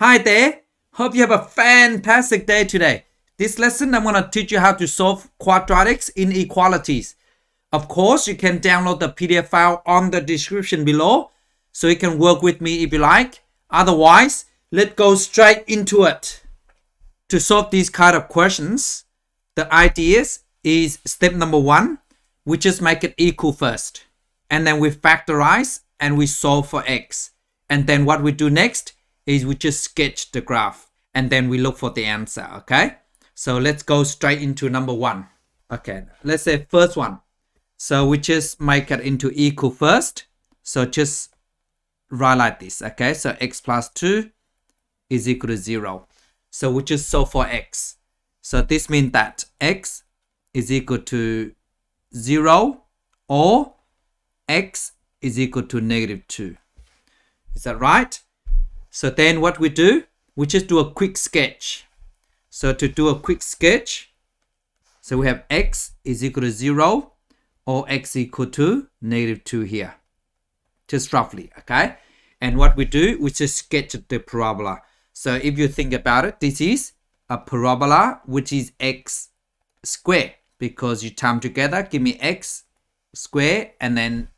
Hi there, hope you have a fantastic day today. This lesson I'm going to teach you how to solve quadratic inequalities. Of course, you can download the PDF file on the description below, so you can work with me if you like. Otherwise, let's go straight into it. To solve these kind of questions, the idea is step number 1, we just make it equal first. And then we factorize and we solve for x. And then what we do next is we just sketch the graph and then we look for the answer, okay? So let's go straight into number 1. Okay, let's say first one. So we just make it into equal first. So just write like this, okay? So x plus 2 is equal to 0. So we just solve for x. So this means that x is equal to 0 or x is equal to negative 2. Is that right? So then what we do, we just do a quick sketch. So to do a quick sketch, so we have x is equal to 0 or x equal to negative 2 here. Just roughly, okay? And what we do, we just sketch the parabola. So if you think about it, this is a parabola which is x squared, because you time together, give me x squared and then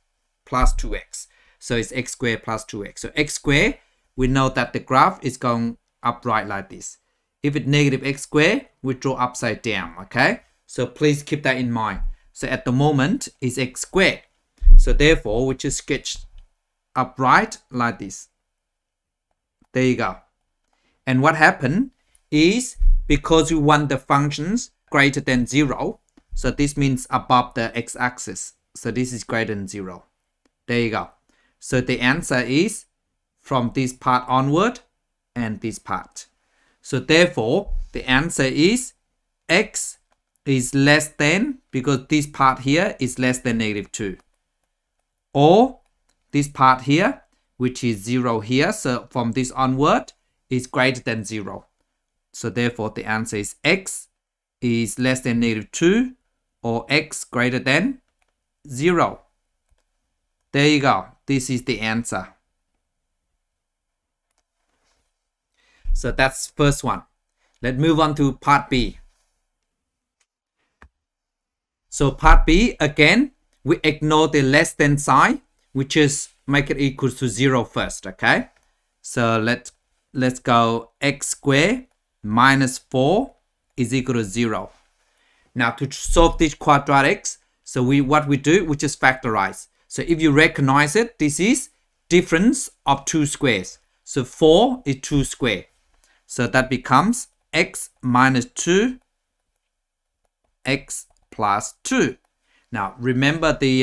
plus 2x. So it's x squared plus 2x. So x squared, we know that the graph is going upright like this. If it's negative x squared, we draw upside down, okay? So please keep that in mind. So at the moment, it's x squared. So therefore, we just sketch upright like this. There you go. And what happened is, because we want the functions greater than 0, so this means above the x-axis. So this is greater than 0. There you go. So the answer is from this part onward and this part. So therefore, the answer is x is less than, because this part here is less than negative 2. Or this part here, which is 0 here, so from this onward, is greater than 0. So therefore, the answer is x is less than negative 2 or x greater than 0. There you go. This is the answer. So that's first one. Let's move on to part B. So part B, again, we ignore the less than sign. We just make it equal to 0 first, okay? So let's go x squared minus 4 is equal to 0. Now to solve these quadratics, so what we do, we just factorize. So if you recognize it, this is difference of 2 squares. So 4 is 2 squared. So that becomes x minus 2, x plus 2. Now remember the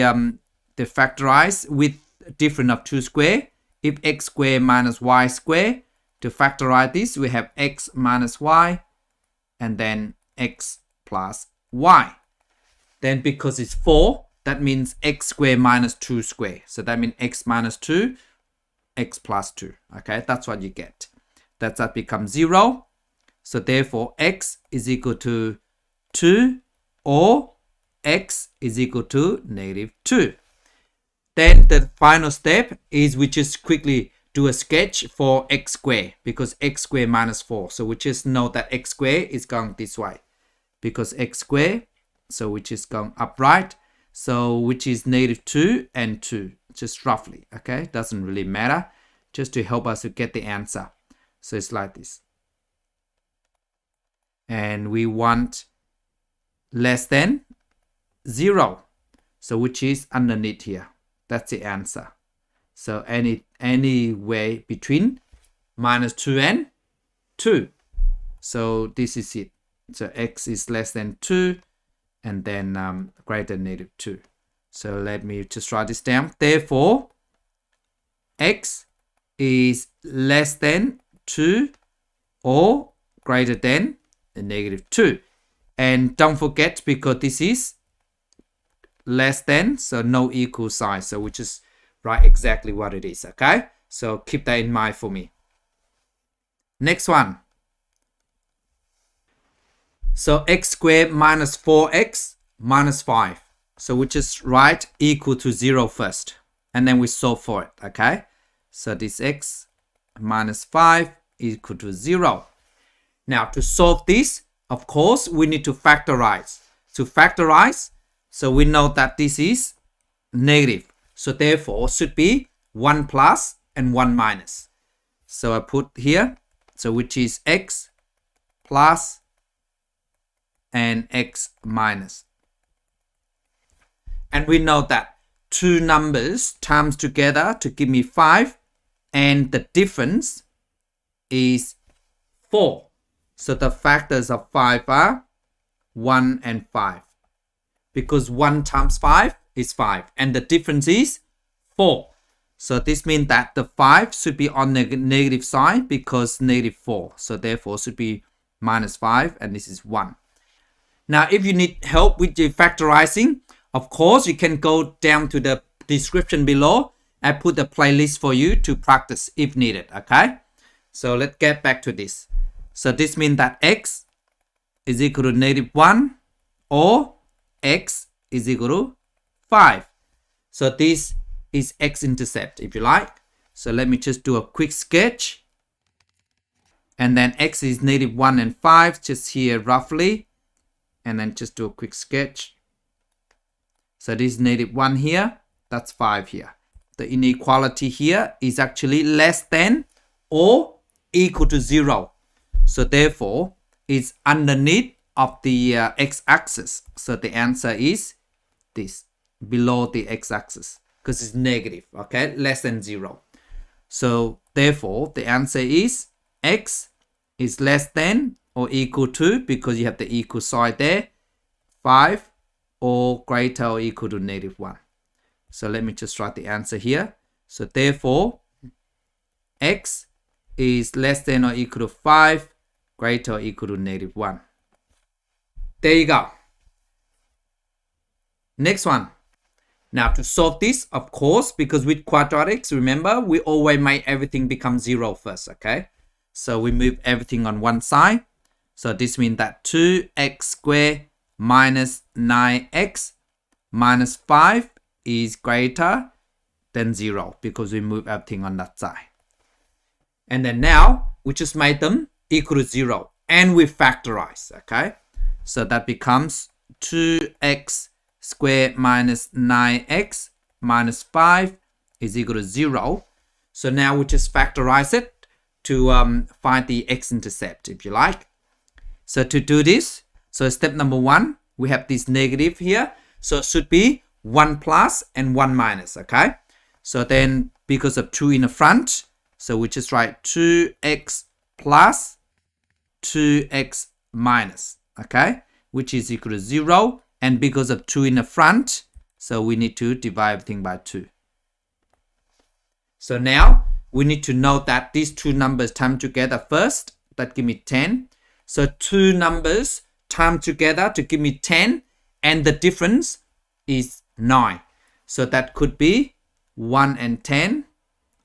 factorize with difference of 2 squared. If x squared minus y squared, to factorize this, we have x minus y and then x plus y. Then because it's 4, that means x squared minus 2 squared. So that means x minus 2, x plus 2. Okay, that's what you get. That becomes 0. So therefore, x is equal to 2 or x is equal to negative 2. Then the final step is we just quickly do a sketch for x squared, because x squared minus 4. So we just know that x squared is going this way, because x squared, so which is going upright, so which is negative 2 and 2, just roughly, okay? Doesn't really matter, just to help us to get the answer. So it's like this. And we want less than 0, so which is underneath here. That's the answer. So any way between minus 2 and 2. So this is it. So x is less than 2 and then greater than negative 2. So let me just write this down. Therefore, x is less than 2 or greater than negative 2. And don't forget, because this is less than, so no equal sign. So we just write exactly what it is, okay? So keep that in mind for me. Next one. So x squared minus 4x minus 5. So we just write equal to 0 first. And then we solve for it, okay? So this x minus 5 is equal to 0. Now to solve this, of course, we need to factorize. To factorize, so we know that this is negative. So therefore, should be 1 plus and 1 minus. So I put here, so which is x plus and x minus. And we know that two numbers times together to give me 5, and the difference is 4. So the factors of 5 are 1 and 5. Because 1 times 5 is 5, and the difference is 4. So this means that the 5 should be on the negative side because negative 4. So therefore should be minus 5, and this is 1. Now if you need help with your factorizing, of course you can go down to the description below. I put the playlist for you to practice if needed, okay? So let's get back to this. So this means that x is equal to negative 1 or x is equal to 5. So this is x-intercept if you like. So let me just do a quick sketch. And then x is negative 1 and 5 just here roughly. And then just do a quick sketch. So this is negative 1 here. That's 5 here. The inequality here is actually less than or equal to 0. So therefore, it's underneath of the x-axis. So the answer is this, below the x-axis, because it's negative, okay, less than 0. So therefore, the answer is x is less than or equal to, because you have the equal sign there, 5 or greater or equal to negative 1. So let me just write the answer here. So therefore, x is less than or equal to 5, greater or equal to negative 1. There you go. Next one. Now to solve this, of course, because with quadratics, remember, we always make everything become 0 first, okay? So we move everything on one side. So this means that 2x squared minus 9x minus 5 is greater than 0 because we move everything on that side. And then now we just made them equal to 0 and we factorize, okay? So that becomes 2x squared minus 9x minus 5 is equal to 0. So now we just factorize it to find the x-intercept if you like. So to do this, so step number 1, we have this negative here. So it should be 1 plus and 1 minus, okay? So then because of 2 in the front, so we just write 2x plus 2x minus, okay? Which is equal to 0. And because of 2 in the front, so we need to divide everything by 2. So now we need to know that these two numbers times together first. That give me 10. So two numbers times together to give me 10. And the difference is 9. So that could be 1 and 10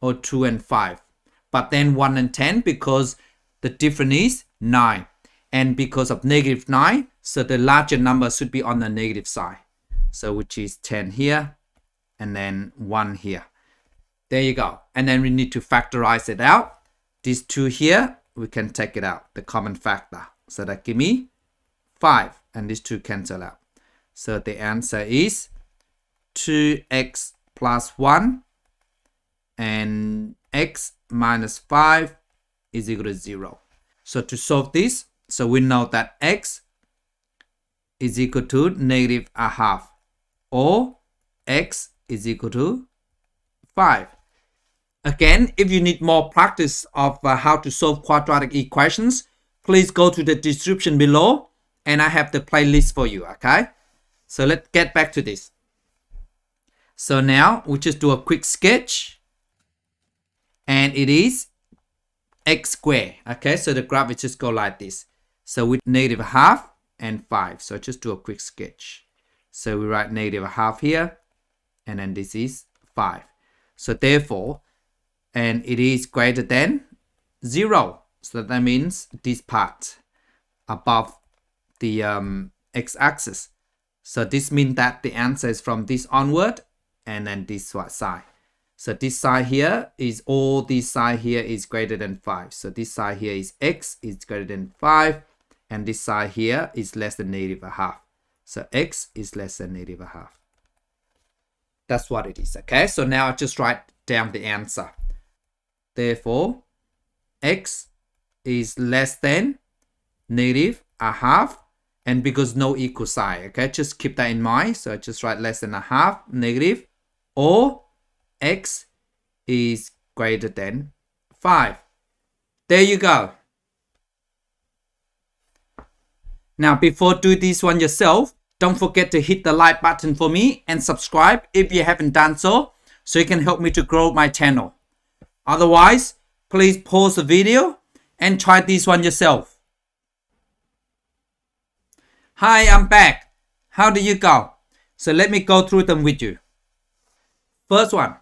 or 2 and 5. But then 1 and 10 because the difference is 9. And because of negative 9, so the larger number should be on the negative side. So which is 10 here and then 1 here. There you go. And then we need to factorize it out. These 2 here, we can take it out, the common factor. So that give me 5 and these 2 cancel out. So the answer is 2x plus 1 and x minus 5 is equal to 0. So to solve this, so we know that x is equal to negative a half or x is equal to 5. Again, if you need more practice of how to solve quadratic equations, please go to the description below and I have the playlist for you, okay? So let's get back to this. So now we just do a quick sketch and it is x squared, okay? So the graph will just go like this. So with negative a half and 5. So just do a quick sketch. So we write negative a half here and then this is 5. So therefore, and it is greater than 0. So that means this part above the x-axis. So this means that the answer is from this onward and then this side. So this side here is all this side here is greater than 5. So this side here is x is greater than 5. And this side here is less than negative a half. So x is less than negative a half. That's what it is, okay? So now I just write down the answer. Therefore, x is less than negative a half. And because no equal sign, okay? Just keep that in mind. So I just write less than a half, negative, or x is greater than 5. There you go. Now, before do this one yourself, don't forget to hit the like button for me and subscribe if you haven't done so you can help me to grow my channel. Otherwise, please pause the video and try this one yourself. Hi, I'm back. How do you go? So let me go through them with you. First one.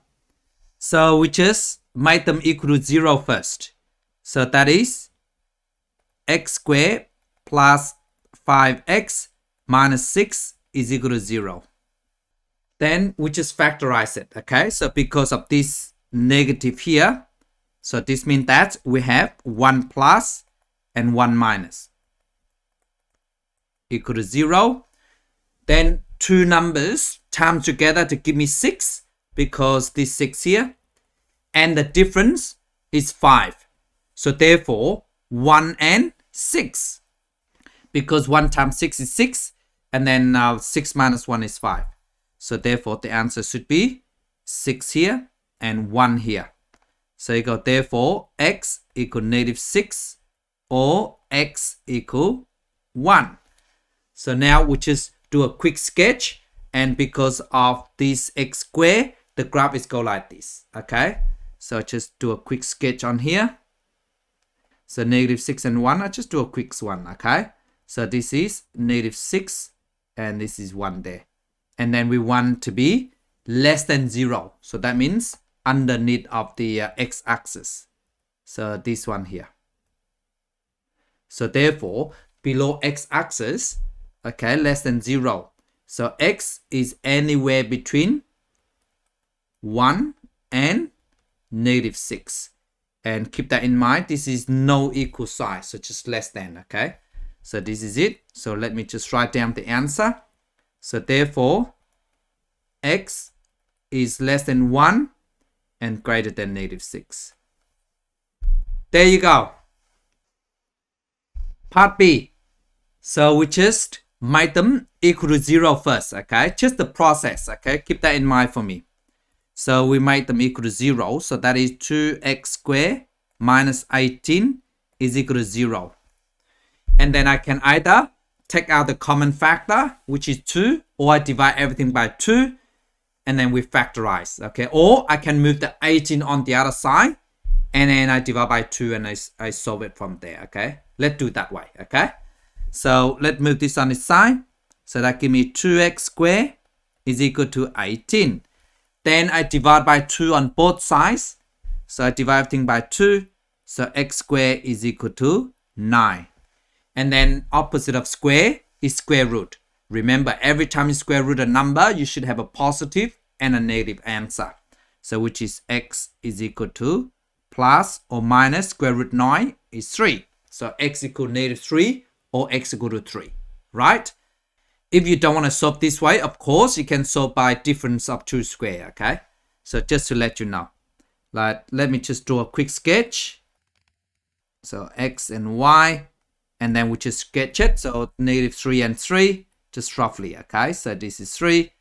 So we just make them equal to 0 first. So that is x squared plus 5x minus 6 is equal to 0. Then we just factorize it, okay? So because of this negative here, so this means that we have 1 plus and 1 minus equal to 0. Then two numbers times together to give me 6 because this 6 here. And the difference is 5. So therefore, 1 and 6. Because 1 times 6 is 6. And then 6 minus 1 is 5. So therefore, the answer should be 6 here and 1 here. So you go, therefore, x equal negative 6 or x equal 1. So now we just do a quick sketch. And because of this x squared, the graph is go like this. Okay. So just do a quick sketch on here. So negative 6 and 1. I just do a quick one. Okay. So this is negative 6 and this is 1 there. And then we want to be less than 0. So that means underneath of the x-axis. So this one here. So therefore, below x-axis, okay, less than 0. So x is anywhere between 1 and negative 6. And keep that in mind. This is no equal sign. So just less than, okay. So this is it. So let me just write down the answer. So therefore, x is less than 1 and greater than negative 6. There you go. Part B. So we just make them equal to 0 first, okay? Just the process, okay? Keep that in mind for me. So we make them equal to 0. So that is 2x squared minus 18 is equal to 0. And then I can either take out the common factor, which is 2, or I divide everything by 2, and then we factorize, okay? Or I can move the 18 on the other side, and then I divide by 2, and I solve it from there, okay? Let's do it that way, okay? So let's move this on its side. So that gives me 2x squared is equal to 18. Then I divide by 2 on both sides. So I divide everything by 2. So x squared is equal to 9. And then opposite of square is square root. Remember, every time you square root a number, you should have a positive and a negative answer. So which is x is equal to plus or minus square root 9 is 3. So x equal negative 3 or x equal to 3, right? If you don't want to solve this way, of course, you can solve by difference of 2 square, okay? So just to let you know. Like, let me just do a quick sketch. So x and y. And then we just sketch it. So negative 3 and 3, just roughly, okay? So this is 3,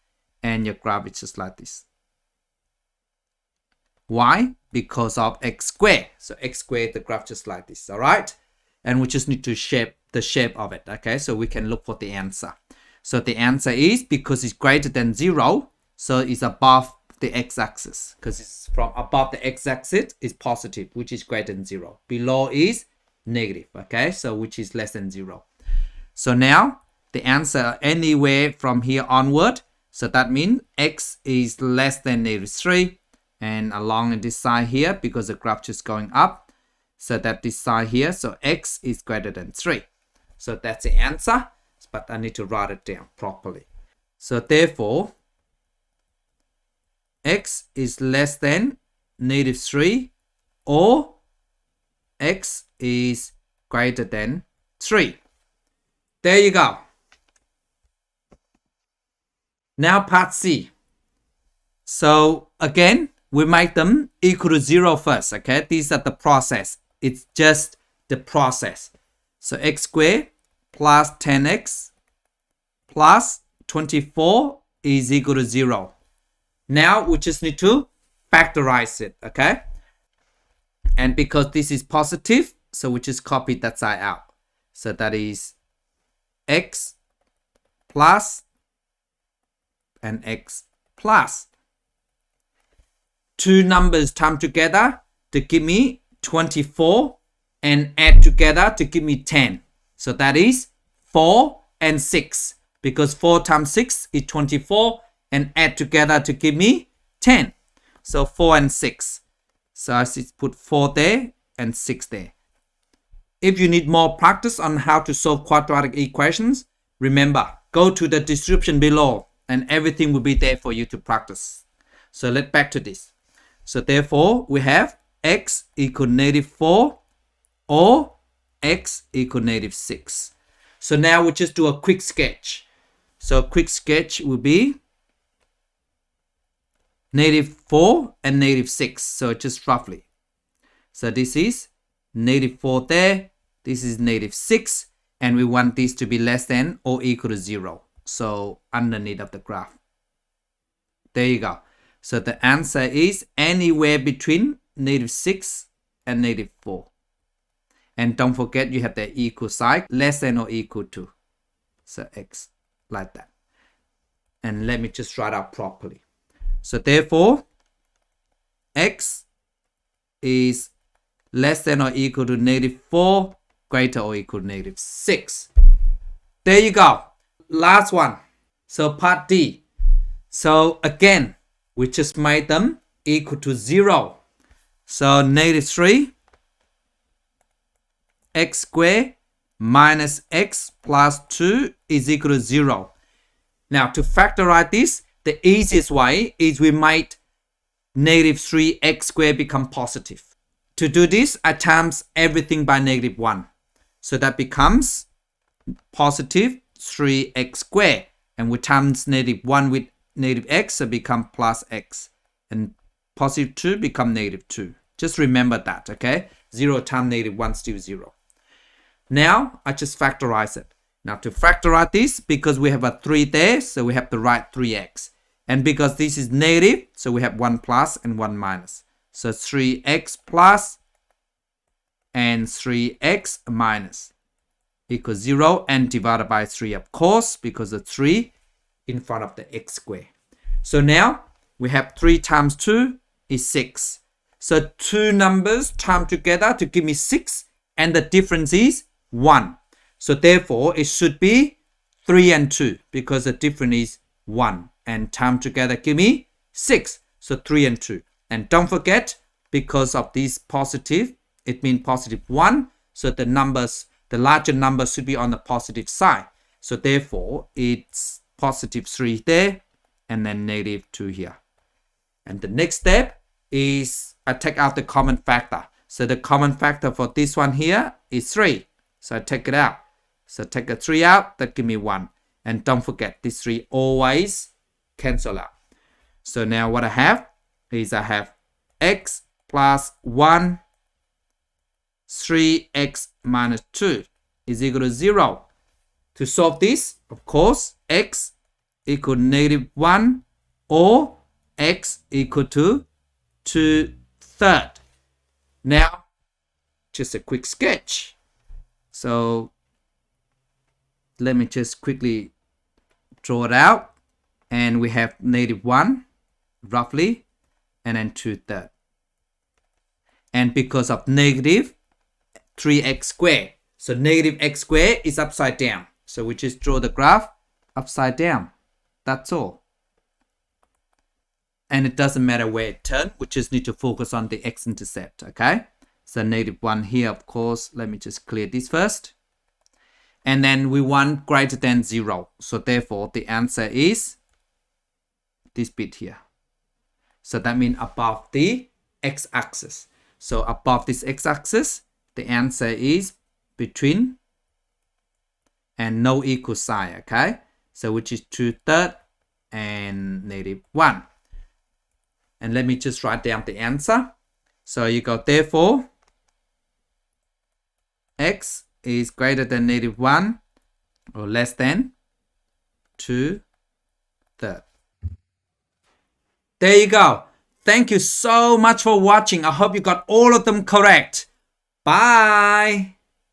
and your graph is just like this. Why? Because of x squared. So x squared, the graph just like this, all right? And we just need to shape the shape of it, okay? So we can look for the answer. So the answer is, because it's greater than 0, so it's above the x-axis. Because it's from above the x-axis is positive, which is greater than 0. Below is negative, okay? So which is less than 0. So now the answer anywhere from here onward. So that means x is less than negative 3. And along this side here, because the graph is going up, so that this side here, so x is greater than 3. So that's the answer, but I need to write it down properly. So therefore, x is less than negative 3 or x is greater than 3. There you go. Now part C. So again, we make them equal to 0 first, okay? These are the process. It's just the process. So x squared plus 10x plus 24 is equal to 0. Now we just need to factorize it, okay? And because this is positive, so we just copy that side out. So that is x plus and x plus. Two numbers times together to give me 24 and add together to give me 10. So that is 4 and 6 because 4 times 6 is 24 and add together to give me 10. So 4 and 6. So I just put 4 there and 6 there. If you need more practice on how to solve quadratic equations, remember, go to the description below and everything will be there for you to practice. So let's back to this. So therefore, we have x equal negative 4 or x equal negative 6. So now we just do a quick sketch. So a quick sketch will be negative 4 and negative 6. So just roughly. So this is negative 4 there. This is negative 6. And we want this to be less than or equal to 0. So underneath of the graph. There you go. So the answer is anywhere between negative 6 and negative 4. And don't forget you have the equal sign, less than or equal to. So x, like that. And let me just write out properly. So therefore, x is less than or equal to negative 4, greater or equal to negative 6. There you go. Last one. So part D. So again, we just made them equal to 0. So negative 3 x squared minus x plus 2 is equal to 0. Now to factorize this, the easiest way is we make negative 3x squared become positive. To do this, I times everything by negative 1. So that becomes positive 3x squared. And we times negative 1 with negative x, so become plus x. And positive 2 become negative 2. Just remember that, okay? 0 times negative 1 still 0. Now, I just factorize it. Now, to factorize this, because we have a 3 there, so we have to write 3x. And because this is negative, so we have 1 plus and 1 minus. So 3x plus and 3x minus equals 0 and divided by 3, of course, because of 3 in front of the x squared. So now, we have 3 times 2 is 6. So two numbers times together to give me 6, and the difference is 1. So therefore, it should be 3 and 2 because the difference is 1. And time together give me 6. So 3 and 2. And don't forget, because of this positive, it means positive 1. So the numbers, the larger number should be on the positive side. So therefore, it's positive 3 there and then negative 2 here. And the next step is I take out the common factor. So the common factor for this one here is 3. So I take it out. So take a 3 out, that give me 1. And don't forget, this 3 always cancel out. So now what I have is I have x plus 1, 3x minus 2 is equal to 0. To solve this, of course, x equal to negative 1 or x equal to 2/3. Now, just a quick sketch. So let me just quickly draw it out. And we have negative 1, roughly, and then 2/3. And because of negative 3x squared, so negative x squared is upside down. So we just draw the graph upside down. That's all. And it doesn't matter where it turns. We just need to focus on the x-intercept, okay? So negative 1 here, of course. Let me just clear this first. And then we want greater than 0. So therefore, the answer is this bit here. So that means above the x-axis. So above this x-axis, the answer is between and no equal sign, okay? So which is 2/3 and -1. And let me just write down the answer. So you go, therefore, x is greater than -1 or less than 2/3. There you go. Thank you so much for watching. I hope you got all of them correct. Bye.